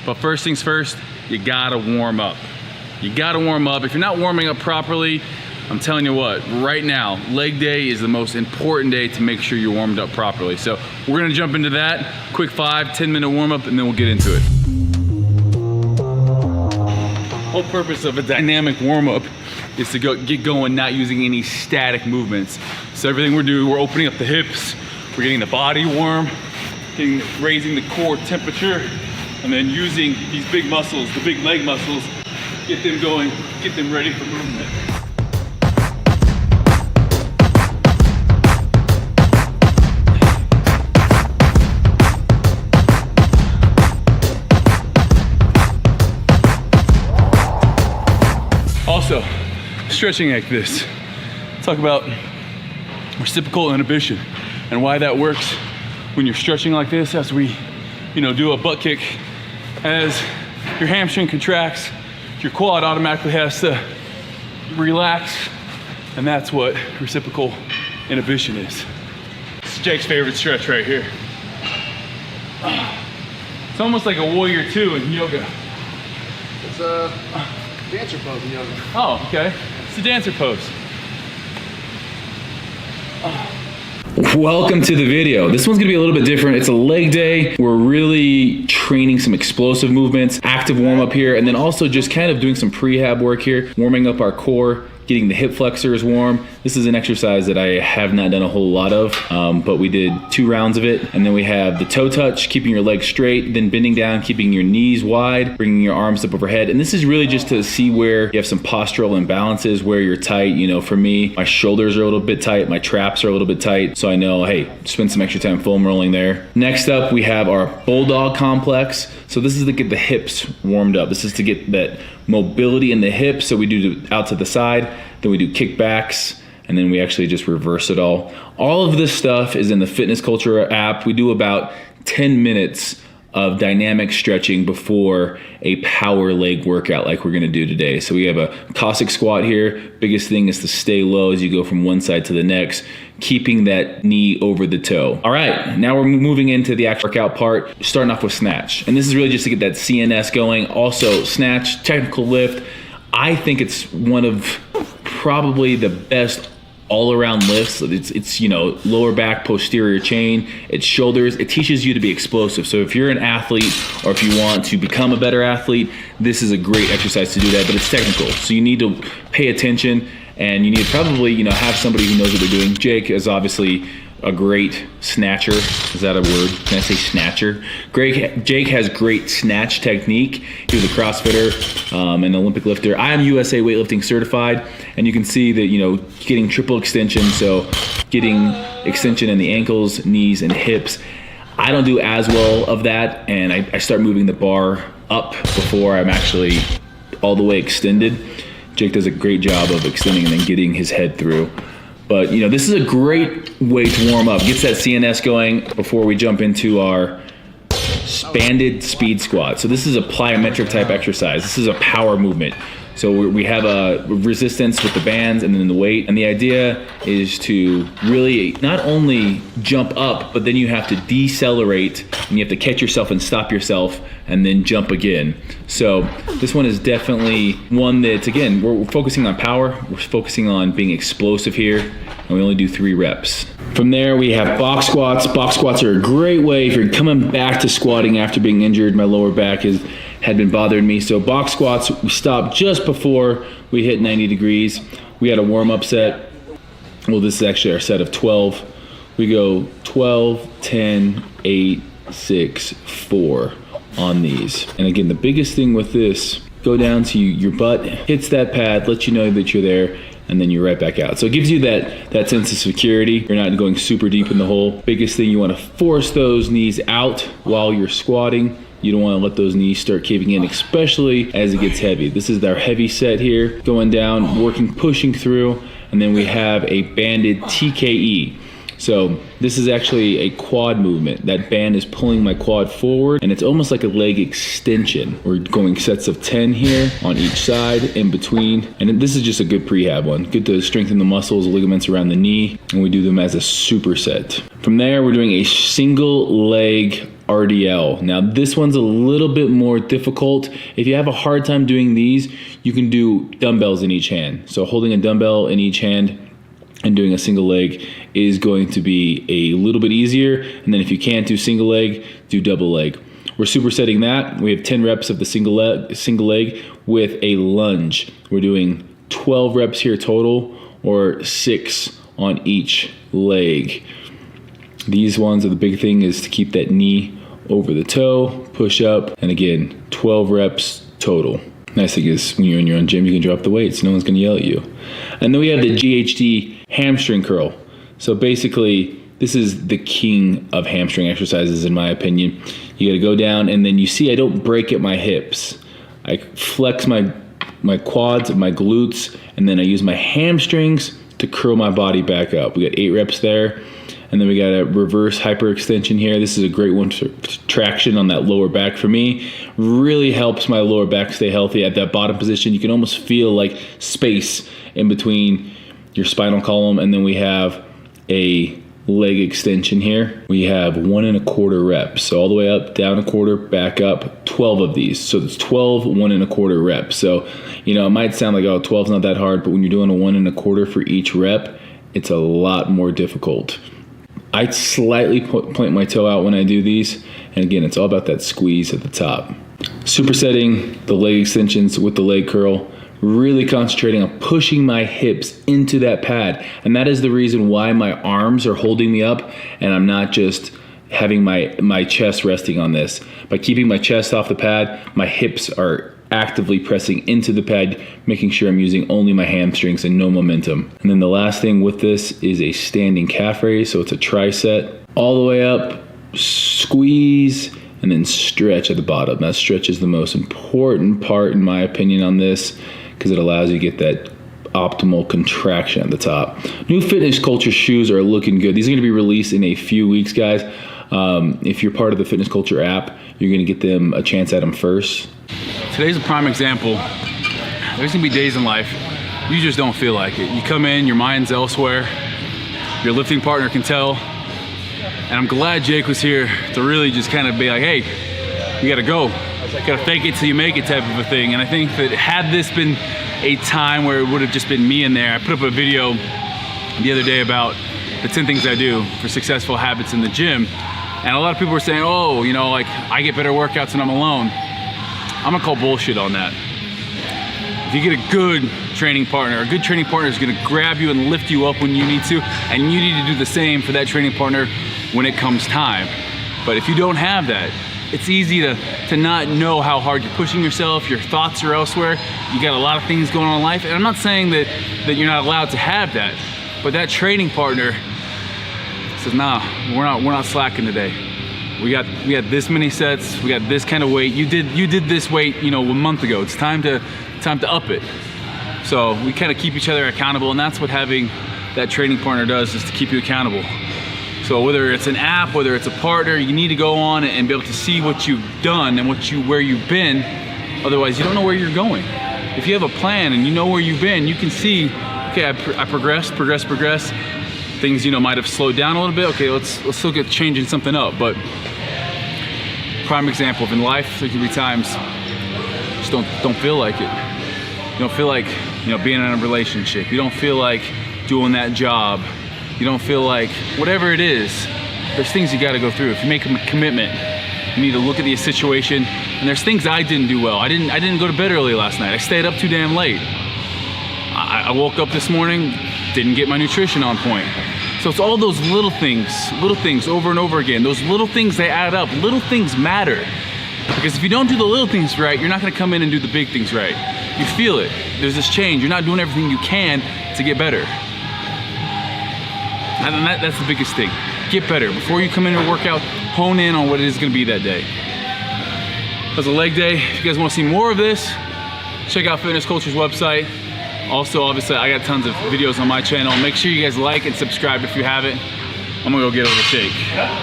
But first things first, you gotta warm up. You gotta warm up. If you're not warming up properly, I'm telling you what, right now, leg day is the most important day to make sure you're warmed up properly. So we're gonna jump into that. Quick 5-10 minute warm up and then we'll get into it. Whole purpose of a dynamic warm up is to get going, not using any static movements. So everything we're doing, we're opening up the hips, we're getting the body warm, raising the core temperature, and then using these big muscles, the big leg muscles, get them going, get them ready for movement. Also, stretching like this. Talk about reciprocal inhibition and why that works when you're stretching like this as we, do a butt kick. As your hamstring contracts, your quad automatically has to relax, and that's what reciprocal inhibition is. It's Jake's favorite stretch right here. It's almost like a warrior two in yoga. It's a dancer pose in yoga. Oh, okay. It's a dancer pose. Welcome to the video. This one's gonna be a little bit different. It's a leg day. We're really training some explosive movements, active warm up here, and then also just kind of doing some prehab work here, warming up our core, getting the hip flexors warm. This is an exercise that I have not done a whole lot of, but we did 2 rounds of it. And then we have the toe touch, keeping your legs straight, then bending down, keeping your knees wide, bringing your arms up overhead. And this is really just to see where you have some postural imbalances, where you're tight. For me, my shoulders are a little bit tight, my traps are a little bit tight. So I know, hey, spend some extra time foam rolling there. Next up, we have our bulldog complex. So this is to get the hips warmed up. This is to get that mobility in the hips. So we do out to the side, then we do kickbacks, and then we actually just reverse it all. All of this stuff is in the Fitness Culture app. We do about 10 minutes of dynamic stretching before a power leg workout like we're gonna do today. So we have a Cossack squat here. Biggest thing is to stay low as you go from one side to the next, keeping that knee over the toe. All right, now we're moving into the actual workout part, starting off with snatch. And this is really just to get that CNS going. Also, snatch, technical lift. I think it's one of probably the best all-around lifts. It's lower back, posterior chain, it's shoulders. It teaches you to be explosive. So if you're an athlete or if you want to become a better athlete, this is a great exercise to do that, but it's technical. So you need to pay attention, and you need to probably have somebody who knows what they're doing. Jake is obviously a great snatcher. Is that a word? Can I say snatcher? Jake has great snatch technique. He was a CrossFitter, an Olympic lifter. I am USA weightlifting certified, and you can see that, getting triple extension, so getting extension in the ankles, knees, and hips. I don't do as well of that, and I start moving the bar up before I'm actually all the way extended. Jake does a great job of extending and then getting his head through. But this is a great way to warm up. Gets that CNS going before we jump into our banded speed squat. So this is a plyometric type exercise. This is a power movement. So we have a resistance with the bands and then the weight. And the idea is to really not only jump up, but then you have to decelerate and you have to catch yourself and stop yourself and then jump again. So this one is definitely one that, again, we're focusing on power. We're focusing on being explosive here. And we only do 3 reps. From there, we have box squats. Box squats are a great way if you're coming back to squatting after being injured. My lower back had been bothering me. So box squats, we stop just before we hit 90 degrees. We had a warm-up set. Well, this is actually our set of 12. We go 12, 10, 8, 6, 4 on these. And again, the biggest thing with this, go down to your butt, hits that pad, lets you know that you're there, and then you're right back out. So it gives you that sense of security. You're not going super deep in the hole. Biggest thing, you want to force those knees out while you're squatting. You don't want to let those knees start caving in, especially as it gets heavy. This is our heavy set here, going down, working, pushing through, and then we have a banded TKE. So this is actually a quad movement. That band is pulling my quad forward, and it's almost like a leg extension. We're going sets of 10 here on each side, in between. And this is just a good prehab one. Good to strengthen the muscles, ligaments around the knee, and we do them as a superset. From there, we're doing a single leg RDL. Now this one's a little bit more difficult. If you have a hard time doing these, you can do dumbbells in each hand. So holding a dumbbell in each hand and doing a single leg is going to be a little bit easier. And then if you can't do single leg, do double leg. We're supersetting that. We have 10 reps of the single leg with a lunge. We're doing 12 reps here total, or 6 on each leg. These ones are the big thing, is to keep that knee over the toe, push up, and again, 12 reps total. Nice thing is when you're in your own gym, you can drop the weights. No one's gonna yell at you. And then we have the GHD hamstring curl. So basically, this is the king of hamstring exercises in my opinion. You gotta go down, and then you see I don't break at my hips. I flex my quads, my glutes, and then I use my hamstrings to curl my body back up. We got 8 reps there. And then we got a reverse hyperextension here. This is a great one for traction on that lower back for me. Really helps my lower back stay healthy. At that bottom position, you can almost feel like space in between your spinal column. And then we have a leg extension here. We have 1 1/4 reps. So all the way up, down 1/4, back up, 12 of these. So it's 12 1 1/4 reps. So, you know, it might sound like, oh, 12's not that hard, but when you're doing a 1 1/4 for each rep, it's a lot more difficult. I slightly point my toe out when I do these. And again, it's all about that squeeze at the top. Supersetting the leg extensions with the leg curl, really concentrating on pushing my hips into that pad. And that is the reason why my arms are holding me up and I'm not just having my chest resting on this. By keeping my chest off the pad, my hips are actively pressing into the pad, making sure I'm using only my hamstrings and no momentum. And then the last thing with this is a standing calf raise. So it's a tricep, all the way up, squeeze, and then stretch at the bottom. That stretch is the most important part in my opinion on this, because it allows you to get that optimal contraction at the top. New fitness culture shoes are looking good. These are gonna be released in a few weeks, guys. If you're part of the fitness culture app, you're gonna get them a chance at them first. Today's a prime example. There's gonna be days in life you just don't feel like it. You come in, your mind's elsewhere. Your lifting partner can tell. And I'm glad Jake was here to really just kind of be like, hey, you gotta go. You gotta fake it till you make it type of a thing. And I think that had this been a time where it would have just been me in there, I put up a video the other day about the 10 things I do for successful habits in the gym. And a lot of people were saying, oh, you know, like I get better workouts when I'm alone. I'm gonna call bullshit on that. If you get a good training partner, a good training partner is gonna grab you and lift you up when you need to, and you need to do the same for that training partner when it comes time. But if you don't have that, it's easy to not know how hard you're pushing yourself, your thoughts are elsewhere, you got a lot of things going on in life, and I'm not saying that you're not allowed to have that, but that training partner says, nah, we're not slacking today. We got this many sets, we got this kind of weight. You did this weight, you know, a month ago. It's time to up it. So we kind of keep each other accountable, and that's what having that training partner does, is to keep you accountable. So whether it's an app, whether it's a partner, you need to go on and be able to see what you've done and where you've been. Otherwise, you don't know where you're going. If you have a plan and you know where you've been, you can see, okay, I progressed. Things, you know, might have slowed down a little bit. Okay, let's look at changing something up. But prime example of in life, there can be times you just don't feel like it. You don't feel like, you know, being in a relationship. You don't feel like doing that job. You don't feel like whatever it is. There's things you got to go through. If you make a commitment, you need to look at the situation. And there's things I didn't do well. I didn't go to bed early last night. I stayed up too damn late. I woke up this morning, didn't get my nutrition on point. So it's all those little things over and over again. Those little things, they add up. Little things matter. Because if you don't do the little things right, you're not gonna come in and do the big things right. You feel it. There's this change. You're not doing everything you can to get better. And that's the biggest thing. Get better. Before you come in and work out, hone in on what it is gonna be that day. It was a leg day. If you guys wanna see more of this, check out Fitness Culture's website. Also, obviously, I got tons of videos on my channel. Make sure you guys like and subscribe if you haven't. I'm gonna go get a little shake.